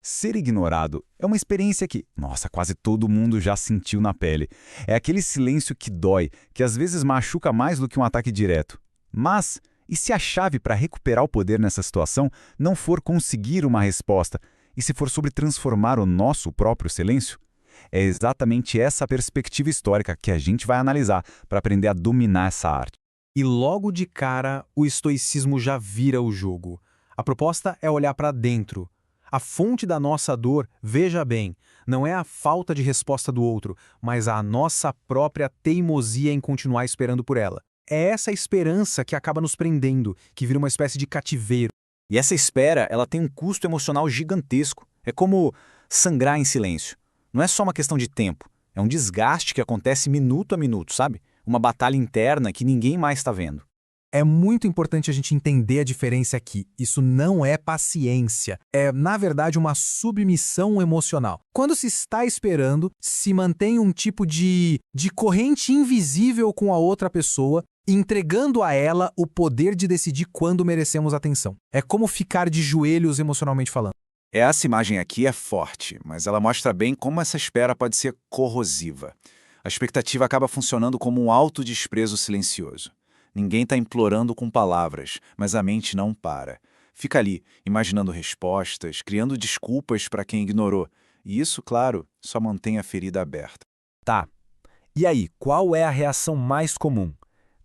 Ser ignorado é uma experiência que, nossa, quase todo mundo já sentiu na pele. É aquele silêncio que dói, que às vezes machuca mais do que um ataque direto. Mas, e se a chave para recuperar o poder nessa situação não for conseguir uma resposta, e se for sobre transformar o nosso próprio silêncio? É exatamente essa perspectiva histórica que a gente vai analisar para aprender a dominar essa arte. E logo de cara, o estoicismo já vira o jogo. A proposta é olhar para dentro. A fonte da nossa dor, veja bem, não é a falta de resposta do outro, mas a nossa própria teimosia em continuar esperando por ela. É essa esperança que acaba nos prendendo, que vira uma espécie de cativeiro. E essa espera, ela tem um custo emocional gigantesco. É como sangrar em silêncio. Não é só uma questão de tempo, é um desgaste que acontece minuto a minuto, sabe? Uma batalha interna que ninguém mais está vendo. É muito importante a gente entender a diferença aqui. Isso não é paciência. É, na verdade, uma submissão emocional. Quando se está esperando, se mantém um tipo de corrente invisível com a outra pessoa, entregando a ela o poder de decidir quando merecemos atenção. É como ficar de joelhos emocionalmente falando. Essa imagem aqui é forte, mas ela mostra bem como essa espera pode ser corrosiva. A expectativa acaba funcionando como um autodesprezo silencioso. Ninguém está implorando com palavras, mas a mente não para. Fica ali, imaginando respostas, criando desculpas para quem ignorou. E isso, claro, só mantém a ferida aberta. Tá. E aí, qual é a reação mais comum?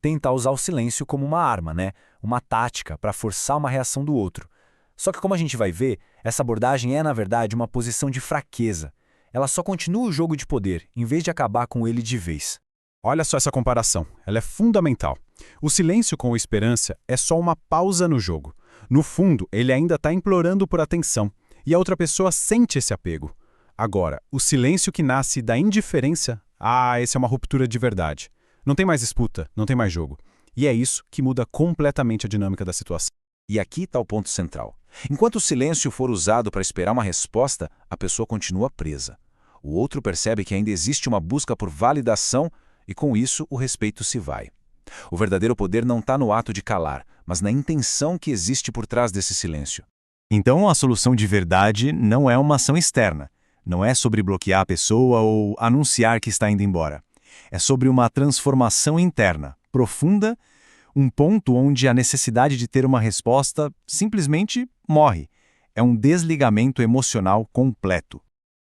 Tentar usar o silêncio como uma arma, né? Uma tática para forçar uma reação do outro. Só que como a gente vai ver, essa abordagem é, na verdade, uma posição de fraqueza. Ela só continua o jogo de poder, em vez de acabar com ele de vez. Olha só essa comparação, ela é fundamental. O silêncio com a esperança é só uma pausa no jogo. No fundo, ele ainda está implorando por atenção, e a outra pessoa sente esse apego. Agora, o silêncio que nasce da indiferença, essa é uma ruptura de verdade. Não tem mais disputa, não tem mais jogo. E é isso que muda completamente a dinâmica da situação. E aqui está o ponto central. Enquanto o silêncio for usado para esperar uma resposta, a pessoa continua presa. O outro percebe que ainda existe uma busca por validação e, com isso, o respeito se vai. O verdadeiro poder não está no ato de calar, mas na intenção que existe por trás desse silêncio. Então, a solução de verdade não é uma ação externa. Não é sobre bloquear a pessoa ou anunciar que está indo embora. É sobre uma transformação interna, profunda, um ponto onde a necessidade de ter uma resposta simplesmente morre. É um desligamento emocional completo.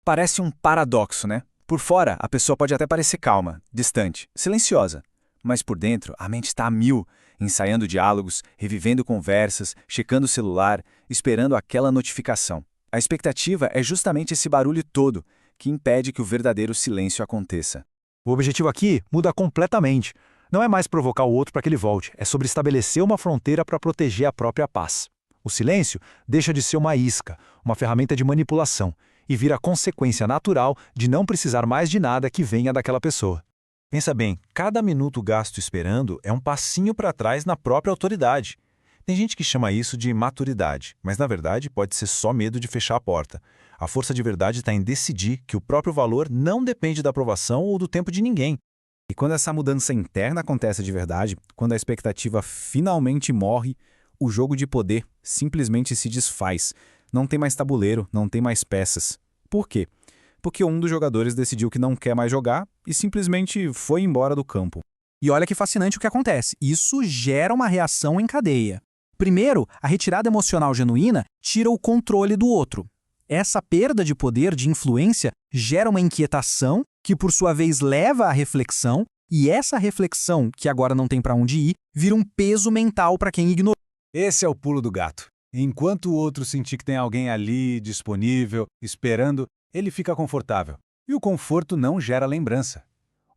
Parece um paradoxo, né? Por fora, a pessoa pode até parecer calma, distante, silenciosa. Mas por dentro, a mente está a mil, ensaiando diálogos, revivendo conversas, checando o celular, esperando aquela notificação. A expectativa é justamente esse barulho todo que impede que o verdadeiro silêncio aconteça. O objetivo aqui muda completamente. Não é mais provocar o outro para que ele volte, é sobre estabelecer uma fronteira para proteger a própria paz. O silêncio deixa de ser uma isca, uma ferramenta de manipulação, e vira a consequência natural de não precisar mais de nada que venha daquela pessoa. Pensa bem, cada minuto gasto esperando é um passinho para trás na própria autoridade. Tem gente que chama isso de maturidade, mas na verdade pode ser só medo de fechar a porta. A força de verdade está em decidir que o próprio valor não depende da aprovação ou do tempo de ninguém. E quando essa mudança interna acontece de verdade, quando a expectativa finalmente morre, o jogo de poder simplesmente se desfaz. Não tem mais tabuleiro, não tem mais peças. Por quê? Porque um dos jogadores decidiu que não quer mais jogar e simplesmente foi embora do campo. E olha que fascinante o que acontece. Isso gera uma reação em cadeia. Primeiro, a retirada emocional genuína tira o controle do outro. Essa perda de poder, de influência, gera uma inquietação que, por sua vez, leva à reflexão, e essa reflexão, que agora não tem para onde ir, vira um peso mental para quem ignorou. Esse é o pulo do gato. Enquanto o outro sentir que tem alguém ali, disponível, esperando, ele fica confortável. E o conforto não gera lembrança.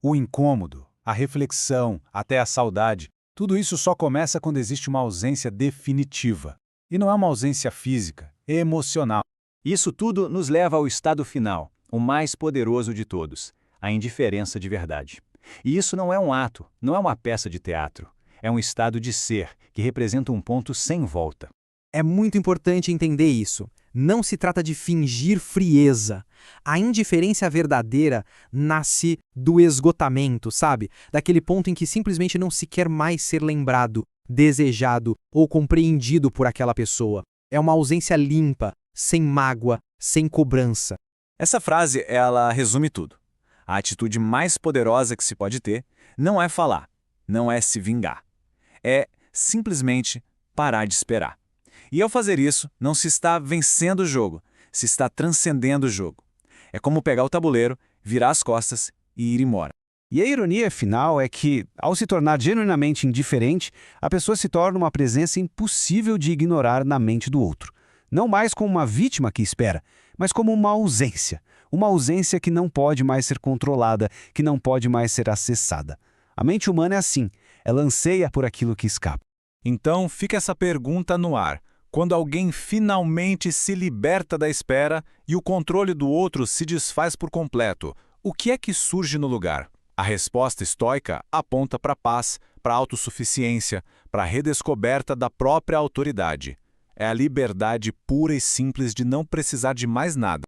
O incômodo, a reflexão, até a saudade, tudo isso só começa quando existe uma ausência definitiva. E não é uma ausência física, é emocional. Isso tudo nos leva ao estado final, o mais poderoso de todos, a indiferença de verdade. E isso não é um ato, não é uma peça de teatro. É um estado de ser que representa um ponto sem volta. É muito importante entender isso. Não se trata de fingir frieza. A indiferença verdadeira nasce do esgotamento, sabe? Daquele ponto em que simplesmente não se quer mais ser lembrado, desejado ou compreendido por aquela pessoa. É uma ausência limpa, sem mágoa, sem cobrança. Essa frase, ela resume tudo. A atitude mais poderosa que se pode ter não é falar, não é se vingar. É simplesmente parar de esperar. E ao fazer isso, não se está vencendo o jogo, se está transcendendo o jogo. É como pegar o tabuleiro, virar as costas e ir embora. E a ironia final é que, ao se tornar genuinamente indiferente, a pessoa se torna uma presença impossível de ignorar na mente do outro. Não mais como uma vítima que espera, mas como uma ausência. Uma ausência que não pode mais ser controlada, que não pode mais ser acessada. A mente humana é assim, ela anseia por aquilo que escapa. Então, fica essa pergunta no ar. Quando alguém finalmente se liberta da espera e o controle do outro se desfaz por completo, o que é que surge no lugar? A resposta estoica aponta para a paz, para a autossuficiência, para a redescoberta da própria autoridade. É a liberdade pura e simples de não precisar de mais nada.